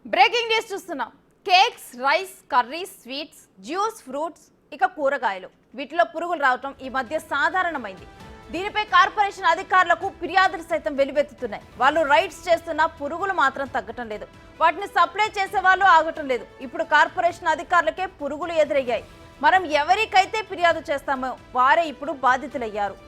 Breaking news చూస్తున్నాం. Cakes, rice, curries, sweets, juice, fruits, ఇక కూరగాయలు వీటిలో పురుగులు రావటం ఈ మధ్య సాధారణమైంది. దీనిపై కార్పొరేషన్ అధికారులకు ఫిర్యాదులు సైతం వెలువెత్తుతున్నాయి. వాళ్ళు రైడ్స్ చేస్తున్నా పురుగులు మాత్రం తగ్గటం లేదు. వాటిని సప్లై చేసే వాళ్ళు ఆగటం లేదు. ఇప్పుడు కార్పొరేషన్ అధికారులకే పురుగులు ఎదురయ్యాయి. మనం ఎవరికైతే ఫిర్యాదు చేస్తామో వారే ఇప్పుడు బాధితులయ్యారు.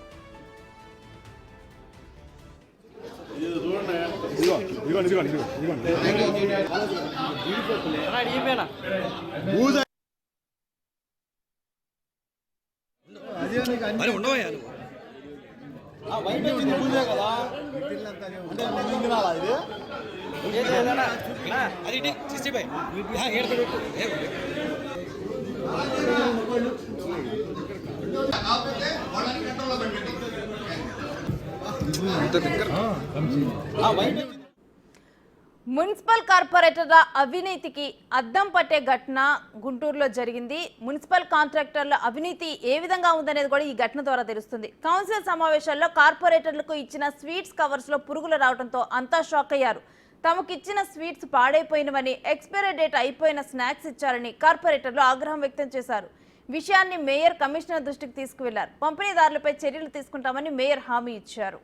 మున్సిపల్ కార్పొరేటర్ల అవినీతికి అద్దం పట్టే ఘటన గుంటూరులో జరిగింది. మున్సిపల్ కాంట్రాక్టర్ల అవినీతి ఏ విధంగా ఉందనేది కూడా ఈ ఘటన ద్వారా తెలుస్తుంది. కౌన్సిల్ సమావేశాల్లో కార్పొరేటర్లకు ఇచ్చిన స్వీట్స్ కవర్స్ లో పురుగులు రావడంతో అంతా షాక్ అయ్యారు. తమకిచ్చిన స్వీట్స్ పాడైపోయినవని, ఎక్స్పైరీ డేట్ అయిపోయిన స్నాక్స్ ఇచ్చారని కార్పొరేటర్లు ఆగ్రహం వ్యక్తం చేశారు. విషయాన్ని మేయర్, కమిషనర్ దృష్టికి తీసుకువెళ్లారు. పంపిణీదారులపై చర్యలు తీసుకుంటామని మేయర్ హామీ ఇచ్చారు.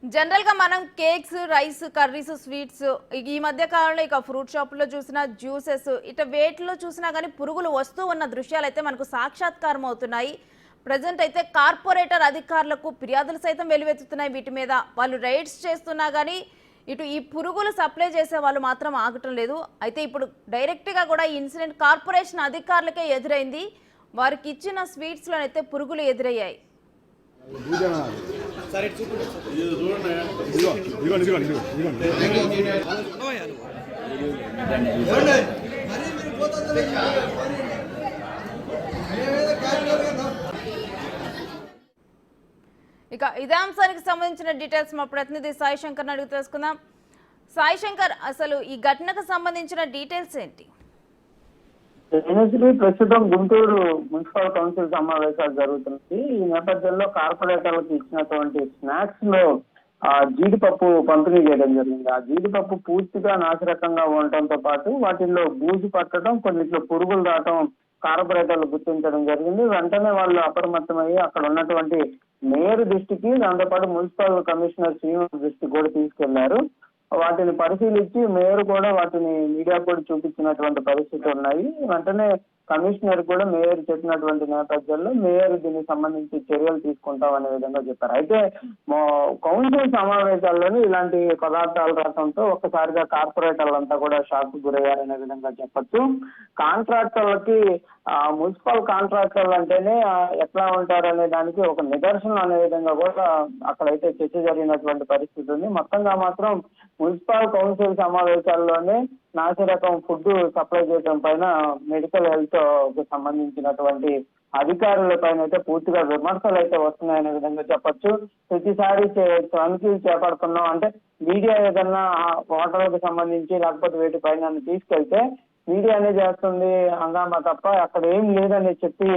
జనరల్ గా మనం కేక్స్, రైస్, కర్రీస్, స్వీట్స్ ఈ మధ్య కాలంలో ఇక ఫ్రూట్ షాపుల్లో చూసినా, జ్యూసెస్ ఇట వేటిలో చూసినా కానీ పురుగులు వస్తూ ఉన్న దృశ్యాలు అయితే మనకు సాక్షాత్కారం అవుతున్నాయి. ప్రజెంట్ అయితే కార్పొరేటర్ అధికారులకు ఫిర్యాదులు సైతం వెలువెత్తుతున్నాయి. వీటి మీద వాళ్ళు రైడ్స్ చేస్తున్నా కానీ ఇటు ఈ పురుగులు సప్లై చేసే వాళ్ళు మాత్రం ఆగటం లేదు. అయితే ఇప్పుడు డైరెక్ట్గా కూడా ఈ ఇన్సిడెంట్ కార్పొరేషన్ అధికారులకే ఎదురైంది. వారికి ఇచ్చిన స్వీట్స్లోనైతే పురుగులు ఎదురయ్యాయి. ఇక ఇదే అంశానికి సంబంధించిన డీటెయిల్స్ మా ప్రతినిధి సాయి శంకర్ అడిగి తెలుసుకుందాం. సాయి శంకర్, అసలు ఈ ఘటనకు సంబంధించిన డీటెయిల్స్ ఏంటి? ప్రస్తుతం గుంటూరు మున్సిపల్ కౌన్సిల్ సమావేశాలు జరుగుతుంది. ఈ నేపథ్యంలో కార్పొరేటర్లకు ఇచ్చినటువంటి స్నాక్స్ లో జీడిపప్పు పంపిణీ చేయడం జరిగింది. ఆ జీడిపప్పు పూర్తిగా నాసిరకంగా ఉండటంతో పాటు వాటిల్లో బూజు పట్టడం, కొన్నిట్లో పురుగులు రావటం కార్పొరేటర్లు గుర్తించడం జరిగింది. వెంటనే వాళ్ళు అప్రమత్తమయ్యి అక్కడ ఉన్నటువంటి మేయర్ దృష్టికి, దాంతోపాటు మున్సిపల్ కమిషనర్ శ్రీనివాస్ దృష్టికి కూడా తీసుకెళ్లారు. వాటిని పరిశీలించి మేయర్ కూడా వాటిని మీడియా కూడా చూపించినటువంటి పరిస్థితులు ఉన్నాయి. వెంటనే కమిషనర్ కూడా మేయర్ చెప్పినటువంటి నేపథ్యంలో మేయర్ దీనికి సంబంధించి చర్యలు తీసుకుంటాం అనే విధంగా చెప్పారు. అయితే కౌన్సిల్ సమావేశాల్లోనే ఇలాంటి పదార్థాలు రావడంతో ఒక్కసారిగా కార్పొరేటర్లంతా కూడా షాక్ గురయ్యారనే విధంగా చెప్పొచ్చు. కాంట్రాక్టర్లకి మున్సిపల్ కాంట్రాక్టర్లు అంటేనే ఎట్లా ఉంటారనే దానికి ఒక నిదర్శనం అనే విధంగా కూడా అక్కడైతే చర్చ జరిగినటువంటి పరిస్థితి ఉంది. మొత్తంగా మాత్రం మున్సిపల్ కౌన్సిల్ సమావేశాల్లోనే నాసిరకం ఫుడ్ సప్లై చేయడం పైన మెడికల్ హెల్త్ కు సంబంధించినటువంటి అధికారుల పైన అయితే పూర్తిగా విమర్శలు అయితే వస్తున్నాయనే విధంగా చెప్పొచ్చు. ప్రతిసారి తనిఖీలు చేపడుతున్నాం అంటే మీడియా ఏదన్నా హోటల్కి సంబంధించి లేకపోతే వీటి పైన తీసుకెళ్తే మీడియానే చేస్తుంది హంగామా తప్ప అక్కడ ఏం లేదని చెప్పి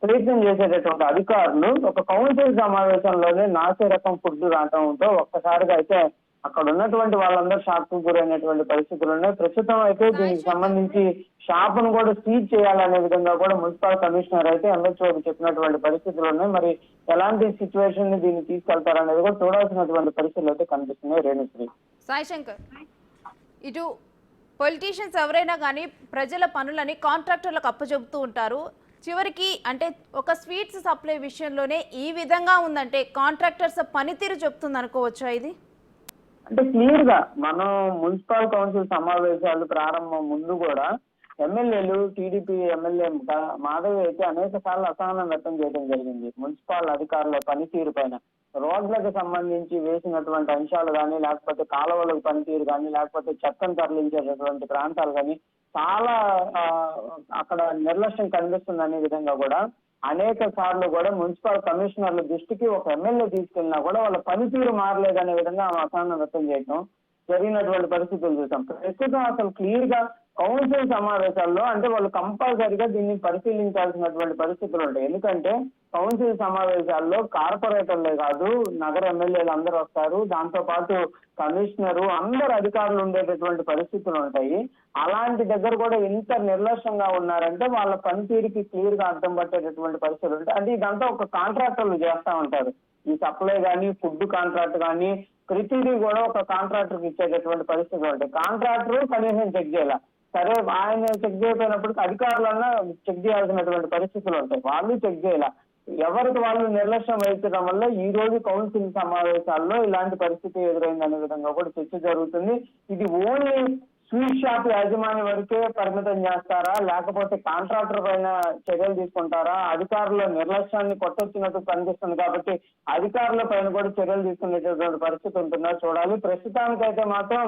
ప్రయత్నం చేసేటటువంటి అధికారులు ఒక కౌన్సిల్ సమావేశంలోనే నాసిరకం ఫుడ్ రావడంతో ఒక్కసారిగా అయితే అక్కడ ఉన్నటువంటి వాళ్ళందరూ షాక్ కు గురైనటువంటి పరిస్థితులు ఉన్నాయి. ప్రస్తుతం అయితే దీనికి సంబంధించి షాపును కూడా సీజ్ చేయాలనే విధంగా కూడా మున్సిపల్ కమిషనర్ అయితే ఎంహెచ్ఓకి చెప్పినటువంటి పరిస్థితులు ఉన్నాయి. మరి ఎలాంటి సిచ్యువేషన్ ని దీన్ని తీసుకెళ్తారనేది కూడా చూడాల్సినటువంటి పరిస్థితులు అయితే కనిపిస్తున్నాయి. రేణుశ్రీ. సాయి శంకర్, ఇటు పొలిటీషియన్స్ ఎవరైనా కానీ ప్రజల పనులని కాంట్రాక్టర్లకు అప్పచెబుతూ ఉంటారు. చివరికి అంటే ఒక స్వీట్స్ సప్లై విషయంలోనే ఈ విధంగా ఉందంటే కాంట్రాక్టర్స్ పనితీరు చెప్తుంది అనుకోవచ్చా ఇది? అంటే క్లియర్ గా మనం మున్సిపల్ కౌన్సిల్ సమావేశాలు ప్రారంభం ముందు కూడా ఎమ్మెల్యేలు, టీడీపీ ఎమ్మెల్యే మాధవి అయితే అనేక సార్లు అసహనం వ్యక్తం చేయడం జరిగింది మున్సిపల్ అధికారుల పనితీరు పైన. రోడ్లకు సంబంధించి వేసినటువంటి అంశాలు కానీ, లేకపోతే కాలువలకు పనితీరు కానీ, లేకపోతే చెత్తను తరలించేటటువంటి ప్రాంతాలు కానీ చాలా అక్కడ నిర్లక్ష్యం కనిపిస్తుంది అనే విధంగా కూడా అనేక సార్లు కూడా మున్సిపల్ కమిషనర్ల దృష్టికి ఒక ఎమ్మెల్యే తీసుకెళ్ళినా కూడా వాళ్ళ పనితీరు మారలేదనే విధంగా ఆమె అసహనం వ్యక్తం చేయటం జరిగినటువంటి పరిస్థితులు చూసాం. ప్రస్తుతం అసలు క్లియర్ గా కౌన్సిల్ సమావేశాల్లో అంటే వాళ్ళు కంపల్సరిగా దీన్ని పరిశీలించాల్సినటువంటి పరిస్థితులు ఉంటాయి. ఎందుకంటే కౌన్సిల్ సమావేశాల్లో కార్పొరేటర్లే కాదు నగర ఎమ్మెల్యేలు అందరూ వస్తారు, దాంతో పాటు కమిషనరు అందరు అధికారులు ఉండేటటువంటి పరిస్థితులు ఉంటాయి. అలాంటి దగ్గర కూడా ఎంత నిర్లక్ష్యంగా ఉన్నారంటే వాళ్ళ పనితీరుకి క్లియర్ గా అర్థం పట్టేటటువంటి పరిస్థితులు ఉంటాయి. అంటే ఇదంతా ఒక కాంట్రాక్టర్లు చేస్తా ఉంటారు. ఈ సప్లై కానీ ఫుడ్ కాంట్రాక్ట్ కానీ ప్రతిదీ కూడా ఒక కాంట్రాక్టర్కి ఇచ్చేటటువంటి పరిస్థితులు ఉంటాయి. కాంట్రాక్టర్ కనీసం చెక్ చేయాల, సరే ఆయన చెక్ చేయకపోయినప్పటికీ అధికారులన్నా చెక్ చేయాల్సినటువంటి పరిస్థితులు ఉంటాయి, వాళ్ళు చెక్ చేయాల. ఎవరికి వాళ్ళు నిర్లక్ష్యం వహించడం వల్ల ఈ రోజు కౌన్సిల్ సమావేశాల్లో ఇలాంటి పరిస్థితి ఎదురైందనే విధంగా కూడా చర్చ జరుగుతుంది. ఇది ఓన్లీ స్వీట్ షాప్ యాజమాన్యం వరకే పరిమితం చేస్తారా, లేకపోతే కాంట్రాక్టర్ పైన చర్యలు తీసుకుంటారా? అధికారుల నిర్లక్ష్యాన్ని కొట్టొచ్చినట్టు కనిపిస్తుంది కాబట్టి అధికారుల పైన కూడా చర్యలు తీసుకునేటటువంటి పరిస్థితి ఉంటుందా చూడాలి. ప్రస్తుతానికైతే మాత్రం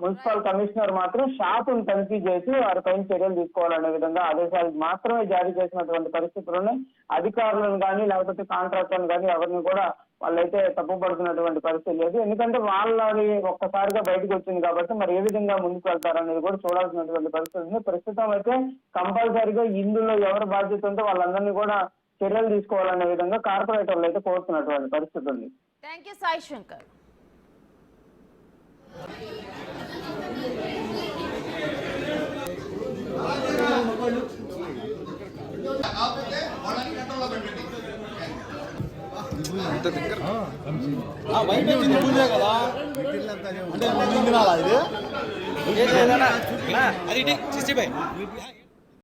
మున్సిపల్ కమిషనర్ మాత్రం షాపును తనిఖీ చేసి వారిపైన చర్యలు తీసుకోవాలనే విధంగా ఆదేశాలు మాత్రమే జారీ చేసినటువంటి పరిస్థితుల్లోనే అధికారులను కానీ లేకపోతే కాంట్రాక్టర్లను కానీ ఎవరిని కూడా వాళ్ళైతే తప్పుపడుతున్నటువంటి పరిస్థితి లేదు. ఎందుకంటే వాళ్ళది ఒక్కసారిగా బయటకు వచ్చింది కాబట్టి మరి ఏ విధంగా ముందుకు వెళ్తారనేది కూడా చూడాల్సినటువంటి పరిస్థితి ఉంది. ప్రస్తుతం అయితే కంపల్సరిగా ఇందులో ఎవరి బాధ్యత ఉంటే వాళ్ళందరినీ కూడా చర్యలు తీసుకోవాలనే విధంగా కార్పొరేటర్లు అయితే కోరుతున్నటువంటి పరిస్థితి ఉంది. Thank you Sai Shankar. అది